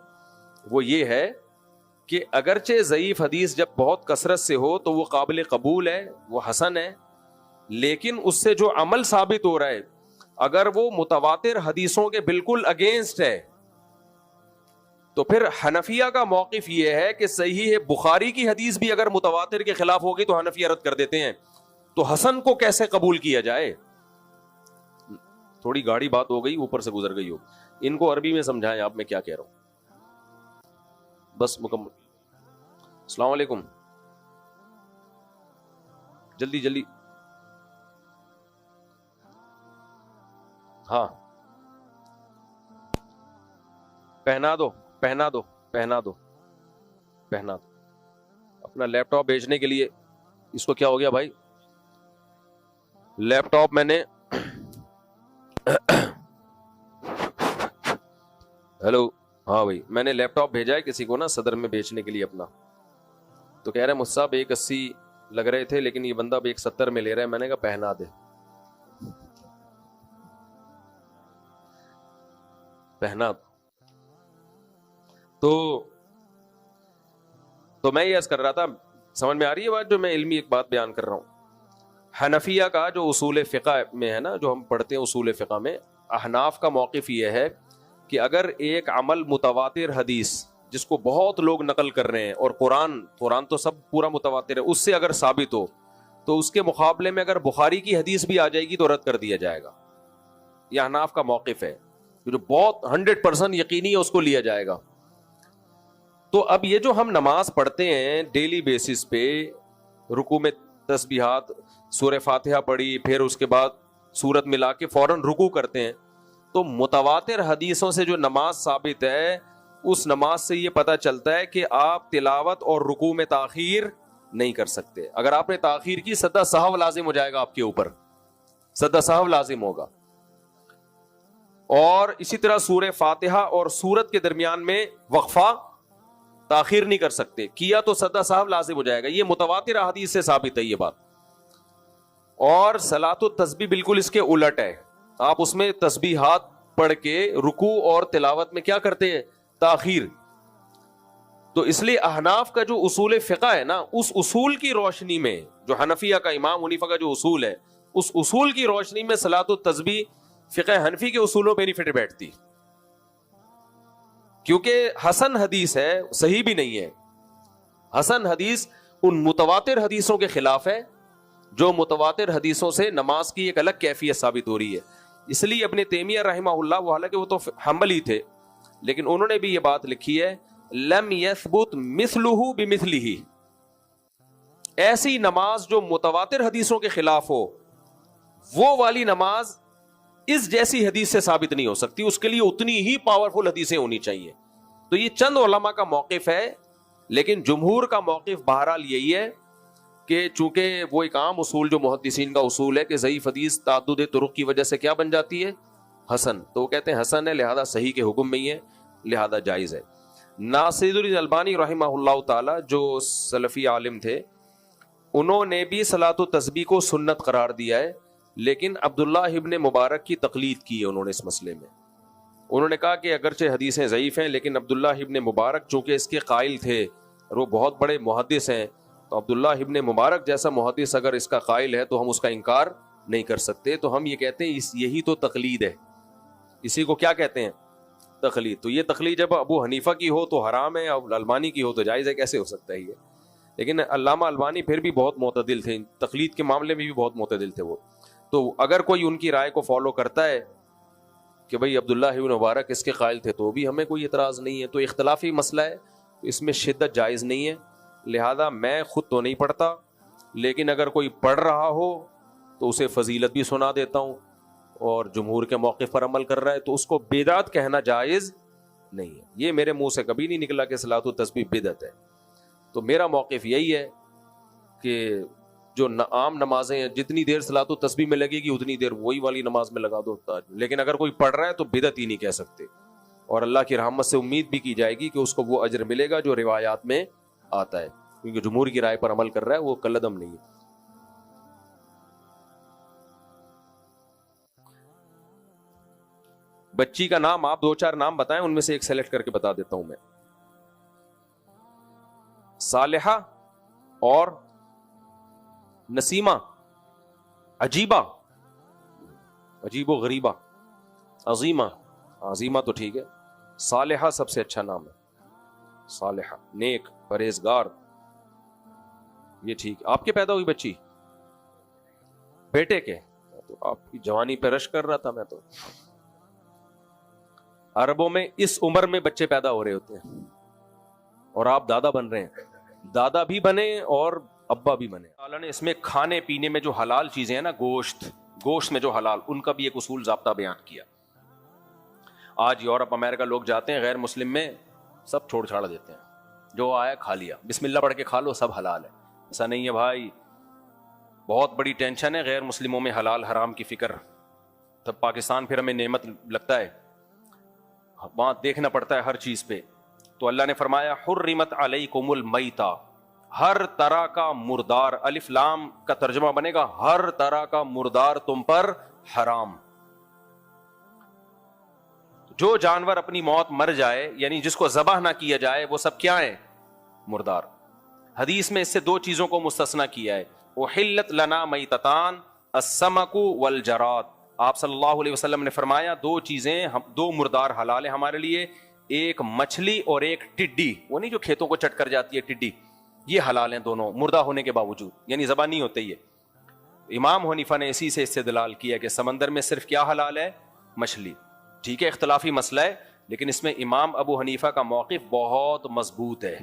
وہ یہ ہے کہ اگرچہ ضعیف حدیث جب بہت کثرت سے ہو تو وہ قابل قبول ہے, وہ حسن ہے, لیکن اس سے جو عمل ثابت ہو رہا ہے اگر وہ متواتر حدیثوں کے بالکل اگینسٹ ہے تو پھر حنفیہ کا موقف یہ ہے کہ صحیح ہے بخاری کی حدیث بھی اگر متواتر کے خلاف ہوگی تو حنفیہ رد کر دیتے ہیں, تو حسن کو کیسے قبول کیا جائے؟ تھوڑی گاڑی بات ہو گئی, اوپر سے گزر گئی ہو. ان کو عربی میں سمجھائیں آپ میں کیا کہہ رہا ہوں. بس مکمل. السلام علیکم, جلدی جلدی. ہاں پہنا دو پہنا دو پہنا دو پہنا دو. اپنا لیپ ٹاپ بیچنے کے لیے, اس کو کیا ہو گیا بھائی؟ لیپ ٹاپ میں نے ہیلو, ہاں بھائی, میں نے لیپ ٹاپ بھیجا ہے کسی کو نا صدر میں بیچنے کے لیے اپنا, تو کہہ رہے مجھ صاحب 180 لگ رہے تھے لیکن یہ بندہ 170 میں لے رہا ہے. میں نے کہا پہنا دے, پہنا. تو میں یہ عرض کر رہا تھا, سمجھ میں آ رہی ہے بات جو میں علمی ایک بات بیان کر رہا ہوں. حنفیہ کا جو اصول فقہ میں ہے نا, جو ہم پڑھتے ہیں اصول فقہ میں, احناف کا موقف یہ ہے کہ اگر ایک عمل متواتر حدیث جس کو بہت لوگ نقل کر رہے ہیں, اور قرآن تو سب پورا متواتر ہے, اس سے اگر ثابت ہو تو اس کے مقابلے میں اگر بخاری کی حدیث بھی آ جائے گی تو رد کر دیا جائے گا. یہ احناف کا موقف ہے. جو بہت 100% یقینی ہے اس کو لیا جائے گا. تو اب یہ جو ہم نماز پڑھتے ہیں ڈیلی بیسس پہ، رکوع میں تسبیحات، سورہ فاتحہ پڑھی، پھر اس کے بعد سورت ملا کے فوراً رکوع کرتے ہیں، تو متواتر حدیثوں سے جو نماز ثابت ہے اس نماز سے یہ پتہ چلتا ہے کہ آپ تلاوت اور رکوع میں تاخیر نہیں کر سکتے. اگر آپ نے تاخیر کی سجدہ سہو لازم ہو جائے گا آپ کے اوپر، سجدہ سہو لازم ہوگا. اور اسی طرح سورہ فاتحہ اور سورت کے درمیان میں وقفہ تاخیر نہیں کر سکتے، کیا تو سجدہ سہو لازم ہو جائے گا. یہ متواتر احادیث سے ثابت ہے یہ بات. اور صلاۃ التسبیح بالکل اس کے الٹ ہے، آپ اس میں تسبیحات پڑھ کے رکوع اور تلاوت میں کیا کرتے ہیں؟ تاخیر. تو اس لیے احناف کا جو اصول فقہ ہے نا، اس اصول کی روشنی میں، جو حنفیہ کا امام حنیفہ کا جو اصول ہے، اس اصول کی روشنی میں صلاۃ التسبیح فقہ حنفی کے اصولوں پہ نہیں فٹ بیٹھتی، کیونکہ حسن حدیث ہے، صحیح بھی نہیں ہے. حسن حدیث ان متواتر حدیثوں کے خلاف ہے، جو متواتر حدیثوں سے نماز کی ایک الگ کیفیت ثابت ہو رہی ہے. اس لیے ابن تیمیہ رحمہ اللہ، وہ حالانکہ وہ تو حنبلی تھے، لیکن انہوں نے بھی یہ بات لکھی ہے، لم یثبت مثلہ بمثلہ، ایسی نماز جو متواتر حدیثوں کے خلاف ہو، وہ والی نماز اس جیسی حدیث سے ثابت نہیں ہو سکتی، اس کے لیے اتنی ہی پاورفل حدیثیں ہونی چاہیے. تو یہ چند علماء کا موقف ہے، لیکن جمہور کا موقف بہرحال یہی ہے کہ چونکہ وہ ایک عام اصول جو محدثین کا اصول ہے کہ ضعیف حدیث تعدد طرق کی وجہ سے کیا بن جاتی ہے؟ حسن. تو وہ کہتے ہیں حسن ہے، لہذا صحیح کے حکم میں ہی ہے، لہذا جائز ہے. ناصر الدین البانی رحمہ اللہ تعالی جو سلفی عالم تھے، انہوں نے بھی صلاۃ التسبیح کو سنت قرار دیا ہے، لیکن عبداللہ ابن مبارک کی تقلید کی ہے انہوں نے اس مسئلے میں. انہوں نے کہا کہ اگرچہ حدیثیں ضعیف ہیں، لیکن عبداللہ ابن مبارک چونکہ اس کے قائل تھے اور وہ بہت بڑے محدث ہیں، تو عبداللہ ابن مبارک جیسا محدث اگر اس کا قائل ہے تو ہم اس کا انکار نہیں کر سکتے. تو ہم یہ کہتے ہیں یہی تو تقلید ہے، اسی کو کیا کہتے ہیں؟ تقلید. تو یہ تقلید جب ابو حنیفہ کی ہو تو حرام ہے، اور البانی کی ہو تو جائز ہے، کیسے ہو سکتا ہے یہ؟ لیکن علامہ البانی پھر بھی بہت معتدل تھے، تقلید کے معاملے میں بھی بہت معتدل تھے وہ. تو اگر کوئی ان کی رائے کو فالو کرتا ہے کہ بھئی عبداللہ ابن مبارک اس کے قائل تھے، تو بھی ہمیں کوئی اعتراض نہیں ہے. تو اختلافی مسئلہ ہے، اس میں شدت جائز نہیں ہے. لہذا میں خود تو نہیں پڑھتا، لیکن اگر کوئی پڑھ رہا ہو تو اسے فضیلت بھی سنا دیتا ہوں، اور جمہور کے موقف پر عمل کر رہا ہے تو اس کو بدعت کہنا جائز نہیں ہے. یہ میرے منہ سے کبھی نہیں نکلا کہ صلاۃ التسبیح بدعت ہے. تو میرا موقف یہی ہے کہ جو عام نمازیں ہیں، جتنی دیر صلاۃ التسبیح میں لگے گی اتنی دیر وہی والی نماز میں لگا دو. لیکن اگر کوئی پڑھ رہا ہے تو بدعت ہی نہیں کہہ سکتے، اور اللہ کی رحمت سے امید بھی کی جائے گی کہ اس کو وہ اجر ملے گا جو روایات میں آتا ہے، کیونکہ جمہور کی رائے پر عمل کر رہا ہے، وہ کلدم نہیں ہے. بچی کا نام آپ 2-4 نام بتائیں، ان میں سے ایک سیلیکٹ کر کے بتا دیتا ہوں میں. صالحہ اور نسیمہ، عجیبہ، عجیب و غریبہ، عظیمہ، عظیمہ تو ٹھیک ہے، صالحہ سب سے اچھا نام ہے. صالحہ، نیک، پرہیزگار، یہ ٹھیک. آپ کے پیدا ہوئی بچی؟ بیٹے کے؟ تو آپ کی جوانی پہ رش کر رہا تھا میں. تو عربوں میں اس عمر میں بچے پیدا ہو رہے ہوتے ہیں، اور آپ دادا بن رہے ہیں. دادا بھی بنے اور ابا بھی بنے. اللہ نے اس میں کھانے پینے میں جو حلال چیزیں ہیں نا، گوشت میں جو حلال، ان کا بھی ایک اصول ضابطہ بیان کیا. آج یورپ امریکہ لوگ جاتے ہیں غیر مسلم میں، سب چھوڑ چھاڑ دیتے ہیں، جو آیا کھا لیا، بسم اللہ پڑھ کے کھا لو، سب حلال ہے. ایسا نہیں ہے بھائی، بہت بڑی ٹینشن ہے غیر مسلموں میں حلال حرام کی فکر. تب پاکستان پھر ہمیں نعمت لگتا ہے، وہاں دیکھنا پڑتا ہے ہر چیز پہ. تو اللہ نے فرمایا حرمت علیکم المیتہ، ہر طرح کا مردار، الف لام کا ترجمہ بنے گا ہر طرح کا مردار تم پر حرام. جو جانور اپنی موت مر جائے، یعنی جس کو ذبح نہ کیا جائے، وہ سب کیا ہیں؟ مردار. حدیث میں اس سے 2 چیزوں کو مستثنیٰ کیا ہے، احلت لنا میتتان السمک والجراد. آپ صلی اللہ علیہ وسلم نے فرمایا 2 چیزیں، 2 مردار حلال ہیں ہمارے لیے، ایک مچھلی اور ایک ٹڈی. وہ نہیں جو کھیتوں کو چٹ کر جاتی ہے ٹڈی، یہ حلال ہیں دونوں، مردہ ہونے کے باوجود، یعنی ذبح نہیں ہوتے. یہ امام حنیفہ نے اسی سے استدلال کیا کہ سمندر میں صرف کیا حلال ہے؟ مچھلی. ٹھیک ہے اختلافی مسئلہ ہے، لیکن اس میں امام ابو حنیفہ کا موقف بہت مضبوط ہے.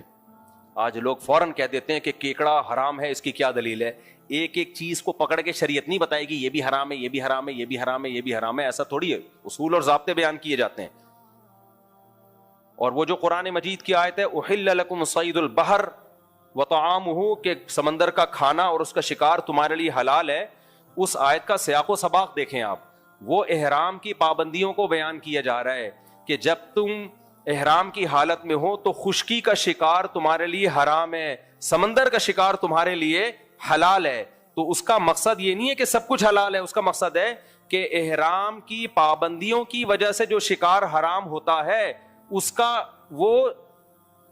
آج لوگ فوراً کہہ دیتے ہیں کہ کیکڑا حرام ہے، اس کی کیا دلیل ہے؟ ایک ایک چیز کو پکڑ کے شریعت نہیں بتائے گی یہ بھی حرام ہے، یہ بھی حرام ہے، یہ بھی حرام ہے، یہ بھی حرام ہے. ایسا تھوڑی ہے، اصول اور ضابطے بیان کیے جاتے ہیں. اور وہ جو قرآن مجید کی آیت ہے احل لکم صید البحر وطعامہ، کہ سمندر کا کھانا اور اس کا شکار تمہارے لیے حلال ہے، اس آیت کا سیاق و سباق دیکھیں آپ. وہ احرام کی پابندیوں کو بیان کیا جا رہا ہے کہ جب تم احرام کی حالت میں ہو تو خشکی کا شکار تمہارے لیے حرام ہے، سمندر کا شکار تمہارے لیے حلال ہے. تو اس کا مقصد یہ نہیں ہے کہ سب کچھ حلال ہے، اس کا مقصد ہے کہ احرام کی پابندیوں کی وجہ سے جو شکار حرام ہوتا ہے اس کا وہ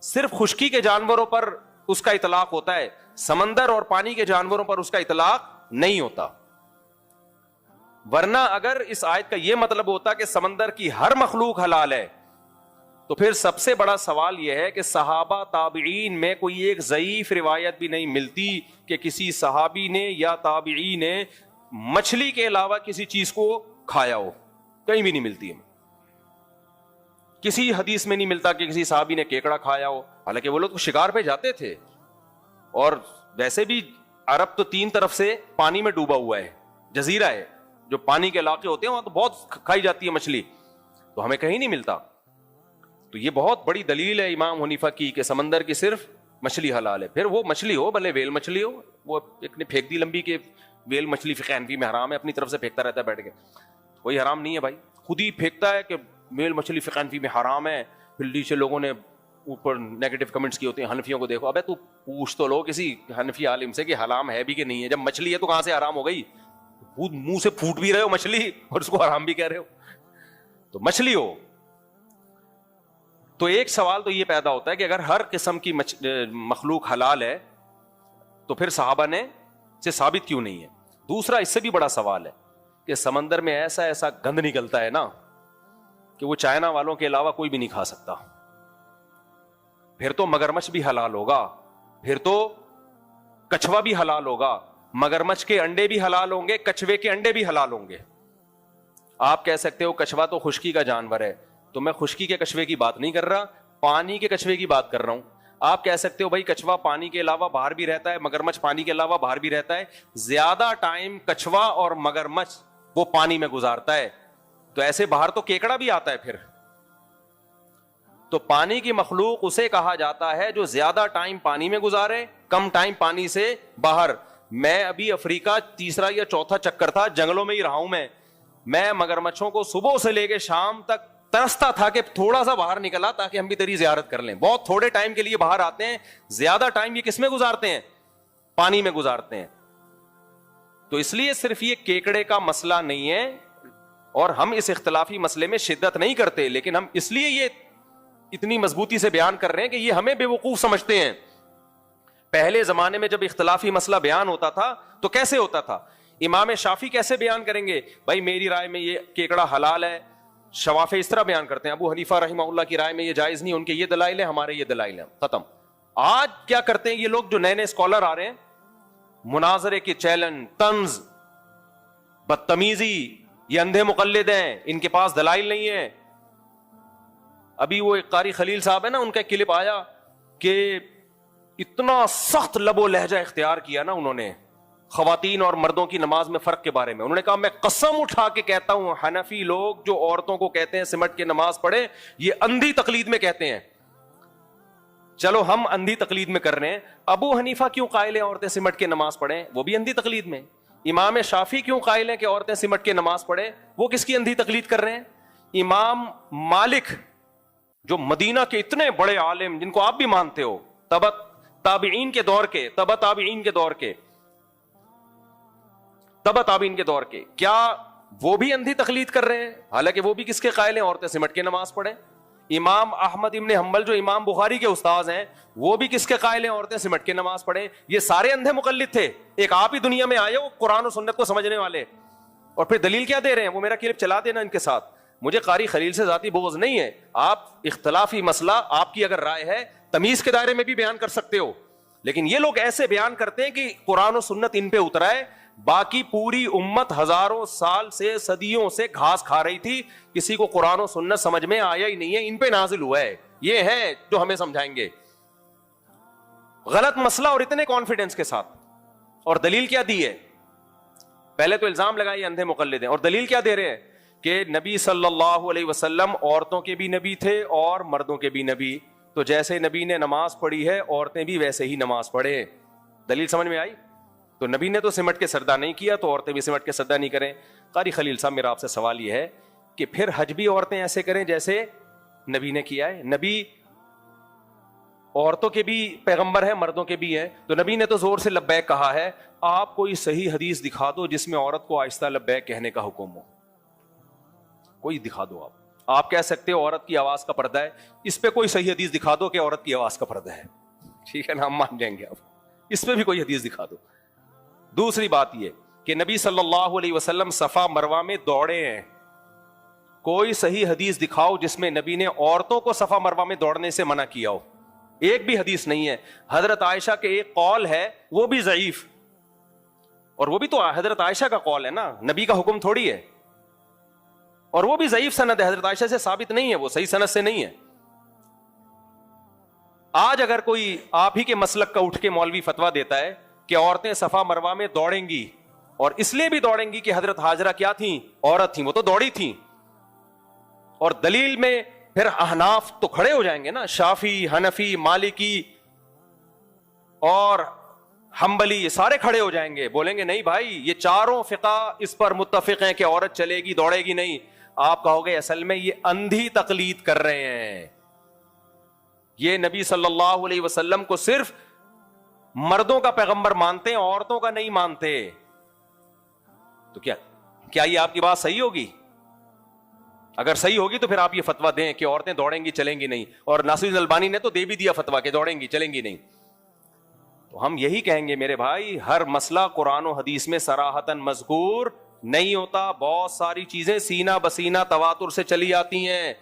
صرف خشکی کے جانوروں پر اس کا اطلاق ہوتا ہے، سمندر اور پانی کے جانوروں پر اس کا اطلاق نہیں ہوتا. ورنہ اگر اس آیت کا یہ مطلب ہوتا کہ سمندر کی ہر مخلوق حلال ہے تو پھر سب سے بڑا سوال یہ ہے کہ صحابہ تابعین میں کوئی ایک ضعیف روایت بھی نہیں ملتی کہ کسی صحابی نے یا تابعی نے مچھلی کے علاوہ کسی چیز کو کھایا ہو. کہیں بھی نہیں ملتی ہے، کسی حدیث میں نہیں ملتا کہ کسی صحابی نے کیکڑا کھایا ہو. حالانکہ وہ لوگ شکار پہ جاتے تھے، اور ویسے بھی عرب تو 3 طرف سے پانی میں ڈوبا ہوا ہے، جزیرہ ہے، جو پانی کے علاقے ہوتے ہیں وہاں تو بہت کھائی جاتی ہے مچھلی، تو ہمیں کہیں نہیں ملتا. تو یہ بہت بڑی دلیل ہے امام حنیفہ کی کہ سمندر کی صرف مچھلی حلال ہے. پھر وہ مچھلی ہو، بھلے ویل مچھلی ہو، وہ ایک نے پھینک دی لمبی کہ ویل مچھلی فقہ حنفی میں حرام ہے، اپنی طرف سے پھینکتا رہتا ہے بیٹھ کے، کوئی حرام نہیں ہے بھائی. خود ہی پھینکتا ہے کہ ویل مچھلی فقہ حنفی میں حرام ہے، پھر نیچے لوگوں نے اوپر نیگیٹو کمنٹس کیے ہوتے ہیں حنفیوں کو دیکھو. ابے تو پوچھ تو لو کسی حنفی عالم سے کہ حرام ہے بھی کہ نہیں ہے. جب مچھلی ہے تو کہاں سے حرام ہو گئی؟ منہ سے پھوٹ بھی رہے ہو مچھلی اور اس کو حرام بھی کہہ رہے ہو. تو مچھلی ہو تو ایک سوال تو یہ پیدا ہوتا ہے کہ اگر ہر قسم کی مخلوق حلال ہے تو پھر صحابہ نے سے ثابت کیوں نہیں ہے؟ دوسرا اس سے بھی بڑا سوال ہے کہ سمندر میں ایسا ایسا گند نکلتا ہے نا کہ وہ چائنا والوں کے علاوہ کوئی بھی نہیں کھا سکتا. پھر تو مگرمچھ بھی حلال ہوگا، پھر تو کچھوا بھی حلال ہوگا، مگرمچھ کے انڈے بھی حلال ہوں گے، کچھوے کے انڈے بھی حلال ہوں گے. آپ کہہ سکتے ہو کچھوا تو خشکی کا جانور ہے، تو میں خشکی کے کچھوے کی بات نہیں کر رہا، پانی کے کچھوے کی بات کر رہا ہوں. آپ کہہ سکتے ہو بھائی کچھوا پانی کے علاوہ باہر بھی رہتا ہے، مگرمچھ پانی کے علاوہ باہر بھی رہتا ہے. زیادہ ٹائم کچھوا اور مگرمچھ وہ پانی میں گزارتا ہے، تو ایسے باہر تو کیکڑا بھی آتا ہے. پھر تو پانی کی مخلوق اسے کہا جاتا ہے جو زیادہ ٹائم پانی میں گزارے، کم ٹائم پانی سے باہر. میں ابھی افریقہ 3 یا 4 چکر تھا، جنگلوں میں ہی رہا ہوں. میں مگرمچھوں کو صبح سے لے کے شام تک ترستا تھا کہ تھوڑا سا باہر نکلا تاکہ ہم بھی تیری زیارت کر لیں. بہت تھوڑے ٹائم کے لیے باہر آتے ہیں، زیادہ ٹائم یہ کس میں گزارتے ہیں؟ پانی میں گزارتے ہیں. تو اس لیے صرف یہ کیکڑے کا مسئلہ نہیں ہے، اور ہم اس اختلافی مسئلے میں شدت نہیں کرتے، لیکن ہم اس لیے یہ اتنی مضبوطی سے بیان کر رہے ہیں کہ یہ ہمیں بے وقوف سمجھتے ہیں. پہلے زمانے میں جب اختلافی مسئلہ بیان ہوتا تھا تو کیسے ہوتا تھا؟ امام شافعی کیسے بیان کریں گے؟ بھائی میری رائے میں یہ کیکڑا حلال ہے. شوافع اس طرح بیان کرتے ہیں، ابو حنیفہ رحمہ اللہ کی رائے میں یہ جائز نہیں، ان کے یہ دلائل ہیں، ہمارے یہ دلائل ہیں، ختم. آج کیا کرتے ہیں یہ لوگ جو نئے نئے اسکالر آ رہے ہیں، مناظرے کے چیلنج، طنز، بدتمیزی، یہ اندھے مقلد ہیں، ان کے پاس دلائل نہیں ہے. ابھی وہ ایک قاری خلیل صاحب ہے نا، ان کا کلپ آیا کہ اتنا سخت لب و لہجہ اختیار کیا نا انہوں نے خواتین اور مردوں کی نماز میں فرق کے بارے میں. انہوں نے کہا میں قسم اٹھا کے کہتا ہوں حنفی لوگ جو عورتوں کو کہتے ہیں سمٹ کے نماز پڑھیں، یہ اندھی تقلید میں کہتے ہیں. چلو ہم اندھی تقلید میں کر رہے ہیں، ابو حنیفہ کیوں قائل ہیں عورتیں سمٹ کے نماز پڑھیں؟ وہ بھی اندھی تقلید میں. امام شافعی کیوں قائل ہیں کہ عورتیں سمٹ کے نماز پڑھیں؟ وہ کس کی اندھی تقلید کر رہے ہیں؟ امام مالک جو مدینہ کے اتنے بڑے عالم جن کو آپ بھی مانتے ہو، تبع تابعین کے دور کے، کیا وہ بھی اندھی تقلید کر رہے ہیں؟ حالانکہ وہ بھی کس کے قائل ہیں عورتیں سمٹ کے نماز پڑھیں. امام احمد ابن حنبل جو امام بخاری کے استاذ ہیں، وہ بھی کس کے قائل ہیں عورتیں سمٹ کے نماز پڑھیں. یہ سارے اندھے مقلد تھے. ایک آپ ہی دنیا میں آئے ہو قرآن و سنت کو سمجھنے والے، اور پھر دلیل کیا دے رہے ہیں؟ وہ میرا کلپ چلا دینا ان کے ساتھ. مجھے قاری خلیل سے ذاتی بغض نہیں ہے، آپ اختلافی مسئلہ آپ کی اگر رائے ہے تمیز کے دائرے میں بھی بیان کر سکتے ہو، لیکن یہ لوگ ایسے بیان کرتے ہیں کہ قرآن و سنت ان پہ اترا ہے، باقی پوری امت ہزاروں سال سے صدیوں سے گھاس کھا رہی تھی, کسی کو قرآن و سنت سمجھ میں آیا ہی نہیں ہے, ان پہ نازل ہوا ہے. یہ ہے جو ہمیں سمجھائیں گے غلط مسئلہ اور اتنے کانفیڈنس کے ساتھ. اور دلیل کیا دی ہے؟ پہلے تو الزام لگائیے اندھے مقلد ہیں, اور دلیل کیا دے رہے ہیں کہ نبی صلی اللہ علیہ وسلم عورتوں کے بھی نبی تھے اور مردوں کے بھی نبی, تو جیسے نبی نے نماز پڑھی ہے عورتیں بھی ویسے ہی نماز پڑھے. دلیل سمجھ میں آئی؟ تو نبی نے تو سمٹ کے سردہ نہیں کیا, تو عورتیں بھی سمٹ کے سردہ نہیں کریں. قاری خلیل صاحب میرا آپ سے سوال یہ ہے کہ پھر حج بھی عورتیں ایسے کریں جیسے نبی نے کیا ہے؟ نبی عورتوں کے بھی پیغمبر ہیں, مردوں کے بھی ہیں, تو نبی نے تو زور سے لبیک کہا ہے. آپ کوئی صحیح حدیث دکھا دو جس میں عورت کو آہستہ لبیک کہنے کا حکم ہو, کوئی دکھا دو. آپ کہہ سکتے ہو عورت کی آواز کا پردہ ہے, اس پہ کوئی صحیح حدیث دکھا دو کہ عورت کی آواز کا پردہ ہے, ٹھیک ہے نا, ہم مان جائیں گے. آپ اس پہ بھی کوئی حدیث دکھا دو. دوسری بات یہ کہ نبی صلی اللہ علیہ وسلم صفا مروہ میں دوڑے ہیں, کوئی صحیح حدیث دکھاؤ جس میں نبی نے عورتوں کو صفا مروہ میں دوڑنے سے منع کیا ہو. ایک بھی حدیث نہیں ہے. حضرت عائشہ کے ایک قول ہے, وہ بھی ضعیف, اور وہ بھی تو حضرت عائشہ کا قول ہے نا, نبی کا حکم تھوڑی ہے, اور وہ بھی ضعیف سند ہے, حضرت عائشہ سے ثابت نہیں ہے, وہ صحیح سند سے نہیں ہے. آج اگر کوئی آپ ہی کے مسلک کا اٹھ کے مولوی فتویٰ دیتا ہے کہ عورتیں صفا مروہ میں دوڑیں گی, اور اس لیے بھی دوڑیں گی کہ حضرت ہاجرہ کیا تھیں؟ عورت تھیں, وہ تو دوڑی تھیں, اور دلیل میں پھر احناف تو کھڑے ہو جائیں گے نا, شافی, حنفی, مالکی اور حنبلی, یہ سارے کھڑے ہو جائیں گے, بولیں گے نہیں بھائی یہ چاروں فقہ اس پر متفق ہیں کہ عورت چلے گی دوڑے گی نہیں. آپ کہو گے اصل میں یہ اندھی تقلید کر رہے ہیں, یہ نبی صلی اللہ علیہ وسلم کو صرف مردوں کا پیغمبر مانتے ہیں, عورتوں کا نہیں مانتے. تو کیا یہ آپ کی بات صحیح ہوگی؟ اگر صحیح ہوگی تو پھر آپ یہ فتویٰ دیں کہ عورتیں دوڑیں گی چلیں گی نہیں, اور ناصر البانی نے تو دے بھی دیا فتویٰ کہ دوڑیں گی چلیں گی نہیں. تو ہم یہی کہیں گے میرے بھائی, ہر مسئلہ قرآن و حدیث میں صراحتاً مذکور نہیں ہوتا. بہت ساری چیزیں سینہ بسینہ تواتر سے چلی آتی ہیں,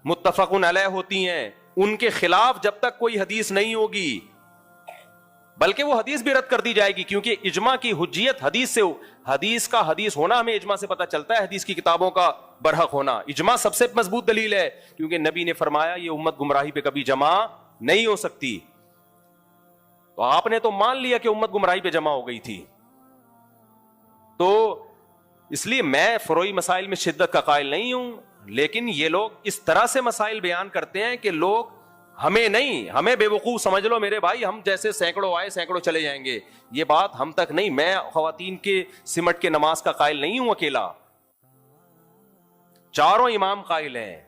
متفق علیہ ہوتی ہیں, ان کے خلاف جب تک کوئی حدیث نہیں ہوگی, بلکہ وہ حدیث بھی رد کر دی جائے گی, کیونکہ اجماع کی حجیت حدیث سے, حدیث کا حدیث ہونا ہمیں اجماع سے پتہ چلتا ہے, حدیث کی کتابوں کا برحق ہونا. اجماع سب سے مضبوط دلیل ہے, کیونکہ نبی نے فرمایا یہ امت گمراہی پہ کبھی جمع نہیں ہو سکتی. تو آپ نے تو مان لیا کہ امت گمراہی پہ جمع ہو گئی تھی. تو اس لیے میں فروعی مسائل میں شدت کا قائل نہیں ہوں, لیکن یہ لوگ اس طرح سے مسائل بیان کرتے ہیں کہ لوگ ہمیں نہیں, ہمیں بے وقوف سمجھ لو میرے بھائی, ہم جیسے سینکڑوں آئے سینکڑوں چلے جائیں گے. یہ بات ہم تک نہیں. میں خواتین کے سمٹ کے نماز کا قائل نہیں ہوں اکیلا, چاروں امام قائل ہیں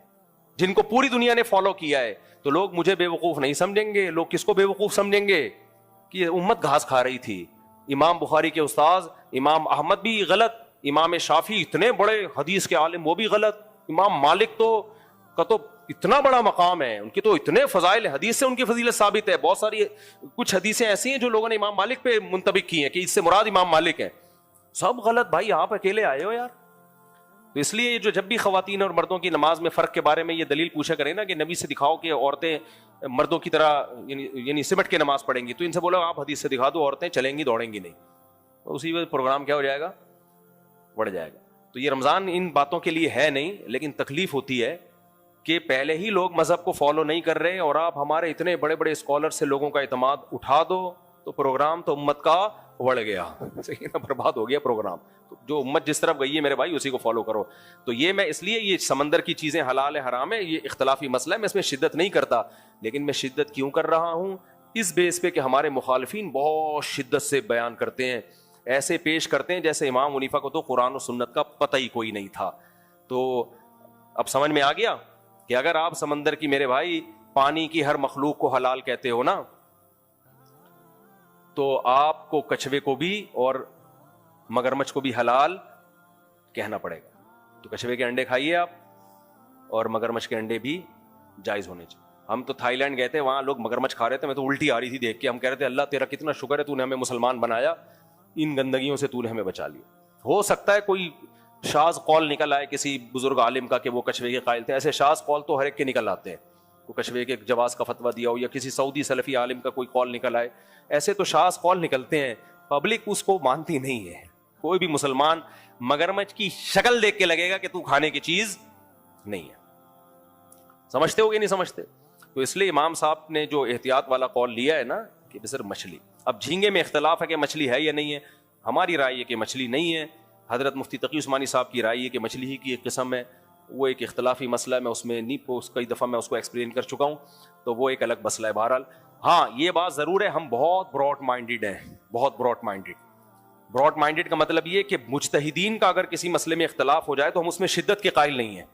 جن کو پوری دنیا نے فالو کیا ہے. تو لوگ مجھے بے وقوف نہیں سمجھیں گے. لوگ کس کو بے وقوف سمجھیں گے؟ کہ امت گھاس کھا رہی تھی. امام بخاری کے استاذ امام احمد بھی غلط, امام شافعی اتنے بڑے حدیث کے عالم وہ بھی غلط, امام مالک کا تو اتنا بڑا مقام ہے, ان کی تو اتنے فضائل حدیث سے ان کی فضیلت ثابت ہے. بہت ساری کچھ حدیثیں ایسی ہیں جو لوگوں نے امام مالک پہ منطبق کی ہیں کہ اس سے مراد امام مالک ہے. سب غلط بھائی, آپ اکیلے آئے ہو یار. تو اس لیے جو جب بھی خواتین اور مردوں کی نماز میں فرق کے بارے میں یہ دلیل پوچھا کریں نا کہ نبی سے دکھاؤ کہ عورتیں مردوں کی طرح یعنی سمٹ کے نماز پڑھیں گی, تو ان سے بولو آپ حدیث سے دکھا دو عورتیں چلیں گی دوڑیں گی نہیں, تو اسی وقت پروگرام کیا ہو جائے گا, بڑھ جائے گا. تو یہ رمضان ان باتوں کے لیے ہے نہیں, لیکن تکلیف ہوتی ہے کہ پہلے ہی لوگ مذہب کو فالو نہیں کر رہے, اور آپ ہمارے اتنے بڑے بڑے اسکالر سے لوگوں کا اعتماد اٹھا دو تو پروگرام تو امت کا بڑھ گیا, صحیح نا, برباد ہو گیا پروگرام. تو جو امت جس طرف گئی ہے میرے بھائی اسی کو فالو کرو. تو یہ میں اس لیے یہ سمندر کی چیزیں حلال ہے حرام ہے یہ اختلافی مسئلہ ہے, میں اس میں شدت نہیں کرتا, لیکن میں شدت کیوں کر رہا ہوں اس بیس پہ کہ ہمارے مخالفین بہت شدت سے بیان کرتے ہیں, ایسے پیش کرتے ہیں جیسے امام حنیفہ کو تو قرآن و سنت کا پتہ ہی کوئی نہیں تھا. تو اب سمجھ میں آ گیا کہ اگر آپ سمندر کی میرے بھائی پانی کی ہر مخلوق کو حلال کہتے ہو نا, تو آپ کو کچھوے کو بھی اور مگرمچھ کو بھی حلال کہنا پڑے گا. تو کچھوے کے انڈے کھائیے آپ, اور مگرمچھ کے انڈے بھی جائز ہونے چاہیے. ہم تو تھائی لینڈ گئے تھے, وہاں لوگ مگرمچھ کھا رہے تھے, میں تو الٹی آ رہی تھی دیکھ کے. ہم کہہ رہے تھے اللہ تیرا کتنا شکر ہے تو نے ہمیں مسلمان بنایا, ان گندگیوں سے تو نے ہمیں بچا لیا. ہو سکتا ہے کوئی شاذ قول نکل آئے کسی بزرگ عالم کا کہ وہ کچھوے کے قائل تھے, ایسے شاذ قول تو ہر ایک کے نکل آتے ہیں. کوئی کچھوے کے جواز کا فتویٰ دیا ہو, یا کسی سعودی سلفی عالم کا کوئی قول نکل آئے, ایسے تو شاذ قول نکلتے ہیں. پبلک اس کو مانتی نہیں ہے. کوئی بھی مسلمان مگرمچھ کی شکل دیکھ کے لگے گا کہ تو کھانے کی چیز نہیں ہے. سمجھتے ہو کہ نہیں سمجھتے؟ تو اس لیے امام صاحب نے جو احتیاط والا قول لیا ہے نا کہ صرف مچھلی. اب جھینگے میں اختلاف ہے کہ مچھلی ہے یا نہیں ہے. ہماری رائے یہ کہ مچھلی نہیں ہے. حضرت مفتی تقی عثمانی صاحب کی رائے یہ کہ مچھلی ہی کی ایک قسم ہے. وہ ایک اختلافی مسئلہ ہے, میں اس میں نہیں کئی دفعہ میں اس کو ایکسپلین کر چکا ہوں, تو وہ ایک الگ مسئلہ ہے. بہرحال ہاں یہ بات ضرور ہے, ہم بہت براڈ مائنڈیڈ ہیں, بہت براڈ مائنڈیڈ. براڈ مائنڈیڈ کا مطلب یہ کہ مجتہدین کا اگر کسی مسئلے میں اختلاف ہو جائے تو ہم اس میں شدت کے قائل نہیں ہیں.